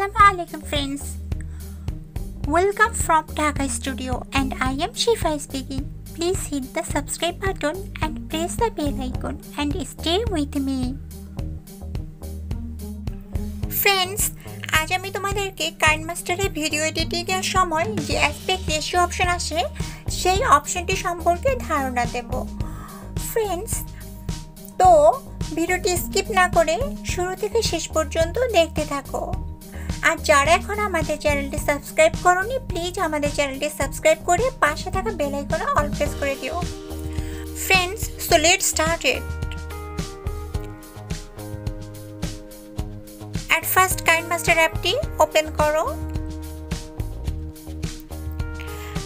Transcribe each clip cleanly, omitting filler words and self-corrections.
Assalamualaikum friends. Welcome from Dhaka Studio and I am Shifa speaking. Please hit the subscribe button and press the bell icon and stay with me. Friends, আজ আমি তোমাদেরকে কাইনমাস্টারে video editing এর সময় যে aspect ratio option আসে সেই অপশনটি সম্পর্কে ধারণা দেব। ফ্রেন্ডস, তো ভিডিওটি স্কিপ না করে শুরু থেকে শেষ পর্যন্ত দেখতে থাকো। আর যারা এখন আমাদের চ্যানেলটি সাবস্ক্রাইব করোনি, প্লিজ আমাদের চ্যানেলটি সাবস্ক্রাইব করে পাশে থাকা বেল আইকনে অল প্রেস করে দিও। Friends, so let's start it. At first KineMaster অ্যাপটি ওপেন করো।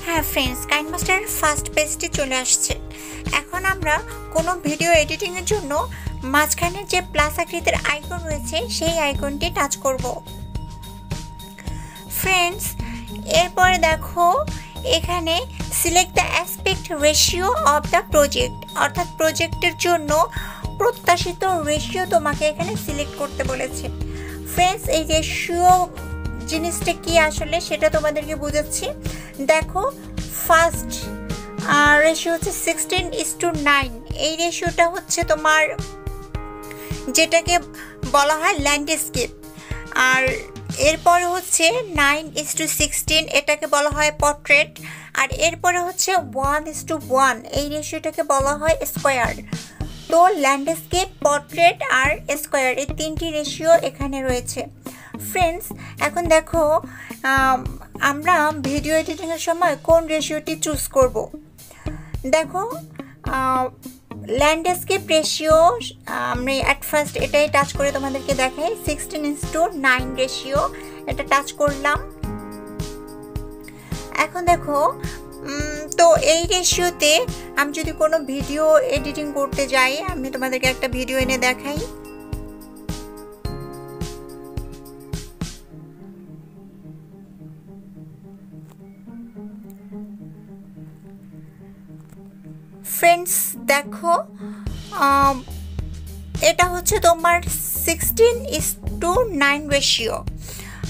হ্যাঁ ফ্রেন্ডস, কাইনমাস্টার ফার্স্ট পেজটি চলে আসছে। এখন আমরা কোনো ভিডিও এডিটিং এর জন্য মাঝখানে যে প্লাস আকৃতির আইকন রয়েছে সেই আইকনটি টাচ করব। ফ্রেন্ডস, এরপরে দেখো এখানে select the aspect ratio of the project, অর্থাৎ প্রজেক্টের জন্য প্রত্যাশিত রেশিও তোমাকে এখানে সিলেক্ট করতে বলেছে। ফ্রেন্ডস, এই রেশিও জিনিসটা কি আসলে সেটা তোমাদেরকে বোঝাচ্ছি। দেখো, ফার্স্ট রেশিও হচ্ছে 16:9। এই রেশিওটা হচ্ছে তোমার যেটাকে বলা হয় ল্যান্ডস্কেপ। আর এরপরে হচ্ছে 9:16, এটাকে বলা হয় পোর্ট্রেট। আর এরপরে হচ্ছে 1:1, এই রেশিওটাকে বলা হয় স্কোয়ার। তো ল্যান্ডস্কেপ, পোর্ট্রেট আর স্কোয়ার, এই তিনটি রেশিও এখানে রয়েছে। ফ্রেন্ডস, এখন দেখো আমরা ভিডিও এডিটিংয়ের সময় কোন রেশিওটি চুজ করব। দেখো, ল্যান্ডস্কেপ রেশিও আমি অ্যাট ফার্স্ট এটাই টাচ করে তোমাদেরকে দেখাই। 16:9 রেশিও, এটা টাচ করলাম। এখন দেখো, তো এই রেশিওতে আমি যদি কোনো ভিডিও এডিটিং করতে যাই, আমি তোমাদেরকে একটা ভিডিও এনে দেখাই। ফ্রেন্ডস দেখো, এটা হচ্ছে তোমার 16:9 রেশিও,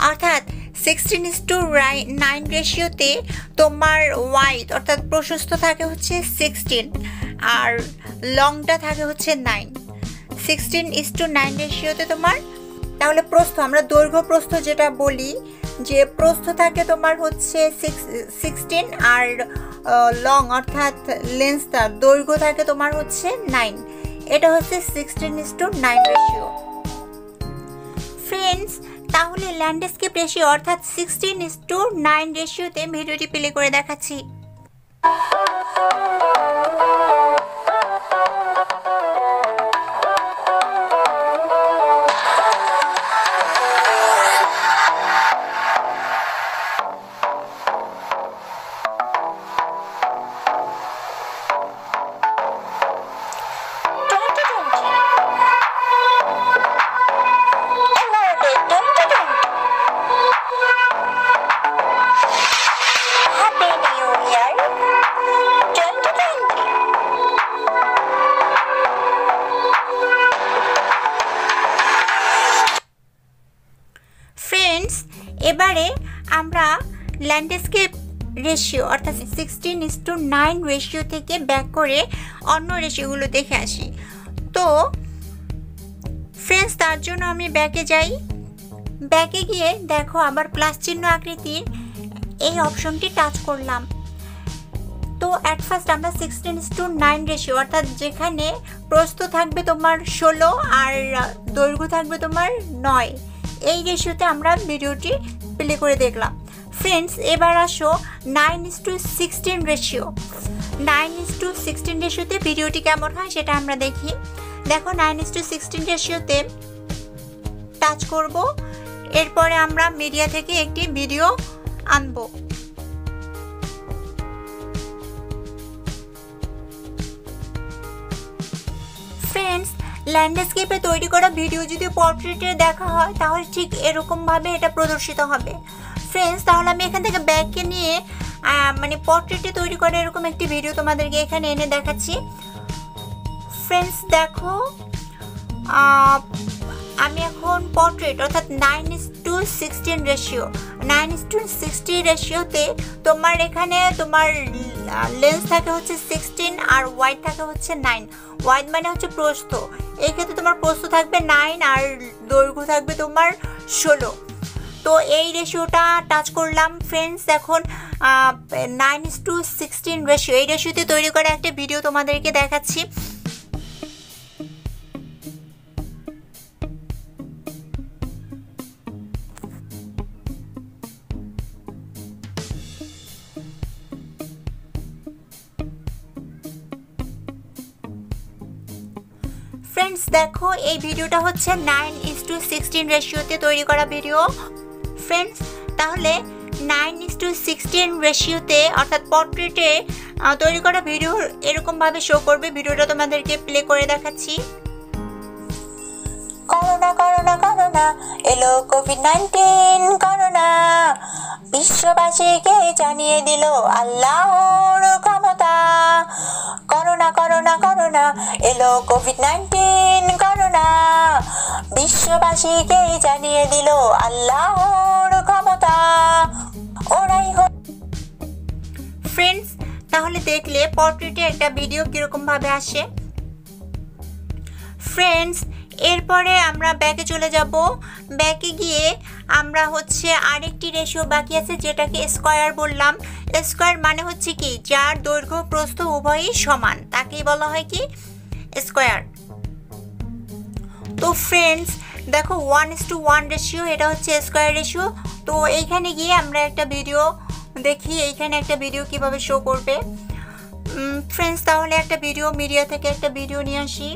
অর্থাৎ 16:9 রেশিওতে তোমার ওয়াইড অর্থাৎ প্রশস্ত থাকে হচ্ছে 16 আর লংটা থাকে হচ্ছে 9। 16:9 রেশিওতে তোমার তাহলে প্রস্থ, আমরা দৈর্ঘ্য প্রস্থ যেটা বলি, যে প্রস্থ থাকে তোমার হচ্ছে 16 আর লং অর্থাৎ লেন্সটা দৈর্ঘ্য থাকে তোমার হচ্ছে 9। এটা হচ্ছে 16:9 রেশিও। ফ্রেন্ডস, তাহলে ল্যান্ডস্কেপ রেশিও অর্থাৎ 16:9 রেশিওতে ভিডিওটি প্লে করে দেখাচ্ছি। এবারে আমরা ল্যান্ডস্কেপ রেশিও অর্থাৎ 16:9 রেশিও থেকে ব্যাক করে অন্য রেশিওগুলো দেখে আসি। তো ফ্রেন্ডস, তার জন্য আমি ব্যাকে যাই। ব্যাকে গিয়ে দেখো আবার প্লাস চিহ্ন আকৃতির এই অপশনটি টাচ করলাম। তো অ্যাট ফার্স্ট আমরা 16:9 রেশিও অর্থাৎ যেখানে প্রস্থ থাকবে তোমার 16 আর দৈর্ঘ্য থাকবে তোমার 9, এই রেশিওতে আমরা ভিডিওটি প্লে করে দেখলাম। ফ্রেন্ডস, এবার আসো 9:16 রেশিও। 9:16 রেশিওতে ভিডিওটি কেমন হয় সেটা আমরা দেখি। দেখো, 9:16 রেশিওতে টাচ করব। এরপরে আমরা মিডিয়া থেকে একটি ভিডিও আনবো। ফ্রেন্ডস, ল্যান্ডস্কেপে তৈরি করা ভিডিও যদি পোর্ট্রেটে দেখা হয় তাহলে ঠিক এরকমভাবে এটা প্রদর্শিত হবে। ফ্রেন্ডস, তাহলে আমি এখান থেকে ব্যাকে নিয়ে মানে পোর্ট্রেটে তৈরি করা এরকম একটি ভিডিও তোমাদেরকে এখানে এনে দেখাচ্ছি। ফ্রেন্ডস দেখো, আমি এখন পোর্ট্রেট অর্থাৎ 9:16 9:16 রেশিও। 9:16 রেশিওতে তোমার এখানে তোমার লেন্স থাকে হচ্ছে 16 আর ওয়াইড থাকে হচ্ছে 9। ওয়াইড মানে হচ্ছে প্রস্থ, এই ক্ষেত্রে তোমার প্রস্থ থাকবে 9 আর দৈর্ঘ্য থাকবে তোমার 16। তো এই রেশিওটা টাচ করলাম ফ্রেন্ডস। এখন 9:16 রেশিও, এই রেশিওতে তৈরি করা একটা ভিডিও তোমাদেরকে দেখাচ্ছি। ফ্রেন্ডস দেখো, এই ভিডিওটা হচ্ছে 9:16 রেশিওতে তৈরি করা ভিডিও। ফ্রেন্ডস তাহলে 9:16 রেশিওতে অর্থাৎ পোর্ট্রেটে তৈরি করা ভিডিও এরকমভাবে শো করবে। ভিডিওটা তোমাদেরকে প্লে করে দেখাচ্ছি। করোনা করোনা করোনা এলো কোভিড-19 করোনা, বিশ্ববাসীকে জানিয়ে দিল আল্লাহর ক্ষমতা। করোনা করোনা করোনা এলো কোভিড-19 করোনা, বিশ্ববাসীকে জানিয়ে দিল আল্লাহর ক্ষমতা। ওরাই ফ্রেন্ডস তাহলে দেখলে পোর্ট্রেটে একটা ভিডিও কিরকম ভাবে আসে। ফ্রেন্ডস এরপরে আমরা ব্যাকে চলে যাব। ব্যাকে গিয়ে আমরা হচ্ছে আরেকটি রেশিও বাকি আছে, যেটাকে স্কয়ার বললাম। স্কয়ার মানে হচ্ছে কি, যার দৈর্ঘ্য প্রস্থ উভয়ই সমান, তাকেই বলা হয় কি স্কয়ার। তো ফ্রেন্ডস দেখো 1:1 রেশিও, এটা হচ্ছে স্কয়ার রেশিও। তো এইখানে গিয়ে আমরা একটা ভিডিও দেখি, এইখানে একটা ভিডিও কিভাবে শো করবে। ফ্রেন্ডস তাহলে একটা ভিডিও, মিডিয়া থেকে একটা ভিডিও নিয়ে আসি।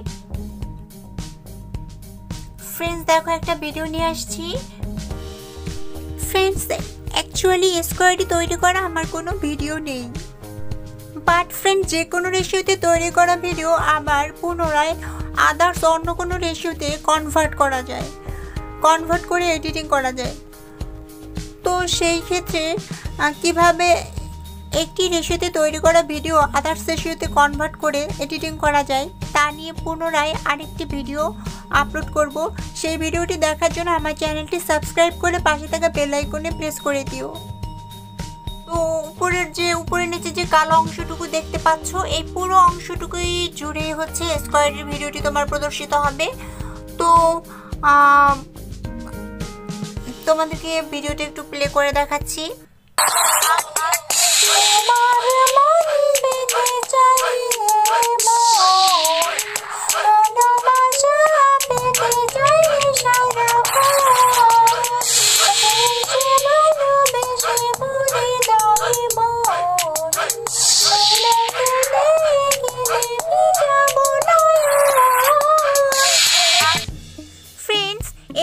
ফ্রেন্ডস দেখো একটা ভিডিও নিয়ে আসছি। ফ্রেন্ডস অ্যাকচুয়ালি স্কয়ারটি তৈরি করা আমার কোনো ভিডিও নেই, বাট ফ্রেন্ড যে কোনো রেশিওতে তৈরি করা ভিডিও আবার পুনরায় আদার্স অন্য কোনো রেশিওতে কনভার্ট করা যায়, কনভার্ট করে এডিটিং করা যায়। তো সেই ক্ষেত্রে কিভাবে একটি রেশিওতে তৈরি করা ভিডিও আদার্স রেশিওতে কনভার্ট করে এডিটিং করা যায় তা নিয়ে পুনরায় আরেকটি ভিডিও আপলোড করব। সেই ভিডিওটি দেখার জন্য আমার চ্যানেলটি সাবস্ক্রাইব করে পাশে থাকা বেল আইকনে প্রেস করে দিও। তো উপরের নিচে যে কালো অংশটুকু দেখতে পাচ্ছ, এই পুরো অংশটুকুই জুড়ে হচ্ছে স্কয়ারের ভিডিওটি তোমার প্রদর্শিত হবে। তো তোমাদেরকে ভিডিওটি একটু প্লে করে দেখাচ্ছি।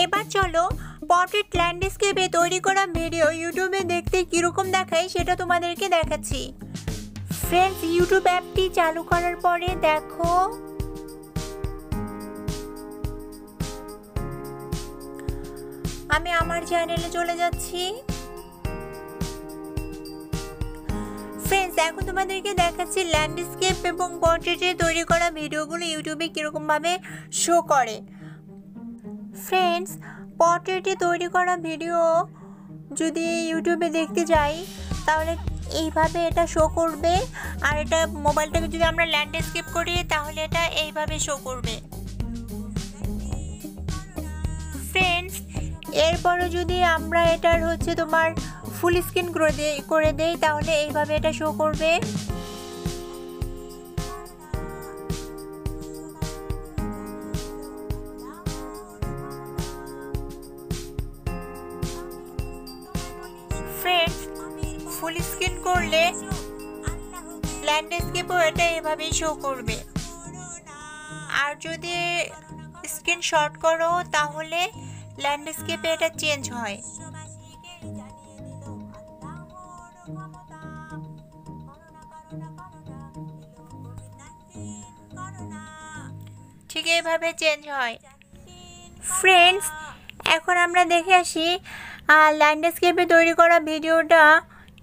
এবার চলো পোর্ট্রেট ল্যান্ডস্কেপে তৈরি করা ভিডিও ইউটিউবে দেখতে কিরকম দেখায় সেটা তোমাদেরকে দেখাচ্ছি। ফ্রেন্ডস ইউটিউব অ্যাপটি চালু করার পরে দেখো আমি আমার চ্যানেলে চলে যাচ্ছি। ফ্রেন্ডস এখন তোমাদেরকে দেখাচ্ছি ল্যান্ডস্কেপ এবং পোর্ট্রেটে তৈরি করা ভিডিওগুলো ইউটিউবে কিরকম ভাবে শো করে। ফ্রেন্ডস পোর্ট্রেটে তৈরি করা ভিডিও যদি ইউটিউবে দেখতে যাই তাহলে এইভাবে এটা শো করবে, আর এটা মোবাইলটাকে যদি আমরা ল্যান্ডস্কেপ করি তাহলে এটা এইভাবে শো করবে। ফ্রেন্ডস এরপরও যদি আমরা এটার হচ্ছে তোমার ফুল স্ক্রিন করে দেই তাহলে এইভাবে এটা শো করবে। ফ্রেন্ডস ফুল স্ক্রিন করলে ল্যান্ডস্কেপও এটা এভাবেই শো করবে, আর যদি স্ক্রিন শট করো তাহলে ল্যান্ডস্কেপে এটা চেঞ্জ হয়। ঠিক এইভাবে চেঞ্জ হয়। ফ্রেন্ডস এখন আমরা দেখে আসি ল্যান্ডস্কেপে তৈরি করা ভিডিওটা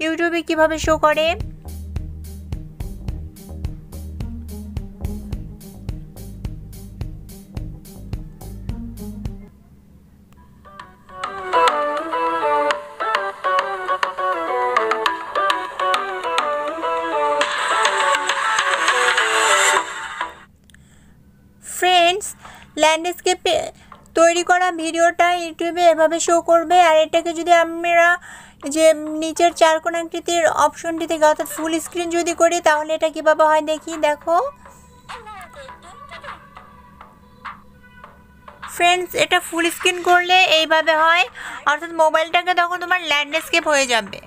ইউটিউবে কিভাবে শো করে। ল্যান্ডস্কেপে তৈরি করা ভিডিওটা ইউটিউবে এভাবে শো করবে। আর এটাকে যদি আমরা যে নিচের চারকোণাকৃতির অপশনটি থেকে অর্থাৎ ফুল স্ক্রিন যদি করি তাহলে এটা কীভাবে হয় দেখো ফ্রেন্ডস, এটা ফুল স্ক্রিন করলে এইভাবে হয়, অর্থাৎ মোবাইলটাকে তখন তোমার ল্যান্ডস্কেপ হয়ে যাবে।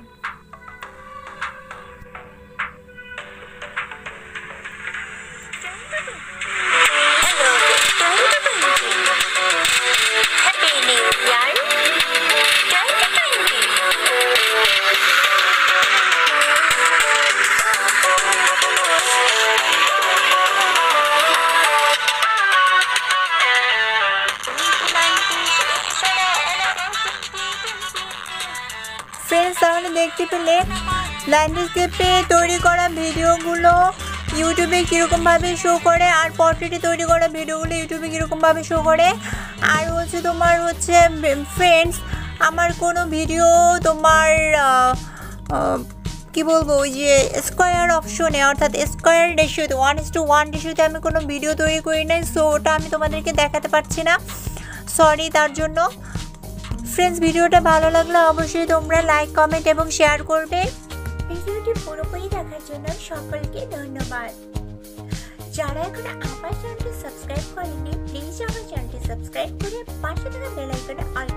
ফ্রেন্ডস, তাহলে দেখতে পেলে ল্যান্ডস্কেপে তৈরি করা ভিডিওগুলো ইউটিউবে কীরকমভাবে শো করে, আর পোর্ট্রেটে তৈরি করা ভিডিওগুলো ইউটিউবে কীরকমভাবে শো করে। আর তোমার ফ্রেন্ডস, আমার কোনো ভিডিও তোমার কি বলবো, ওই যে স্কোয়ার অপশনে অর্থাৎ স্কোয়ার রেশিওতে 1:1 রেশিওতে আমি কোনো ভিডিও তৈরি করি নাই, সো ওটা আমি তোমাদেরকে দেখাতে পারছি না, সরি তার জন্য। ফ্রেন্ডস, ভিডিওটা ভালো লাগলে অবশ্যই তোমরা লাইক, কমেন্ট এবং শেয়ার করবে। ভিডিওটি পুরোপুরি দেখার জন্য সকলকে ধন্যবাদ। যারা এখন আমার চ্যানেলটি সাবস্ক্রাইব করেনি, প্লিজ আমার চ্যানেলটি সাবস্ক্রাইব করে পাশে থাকা বেল আইকনে অল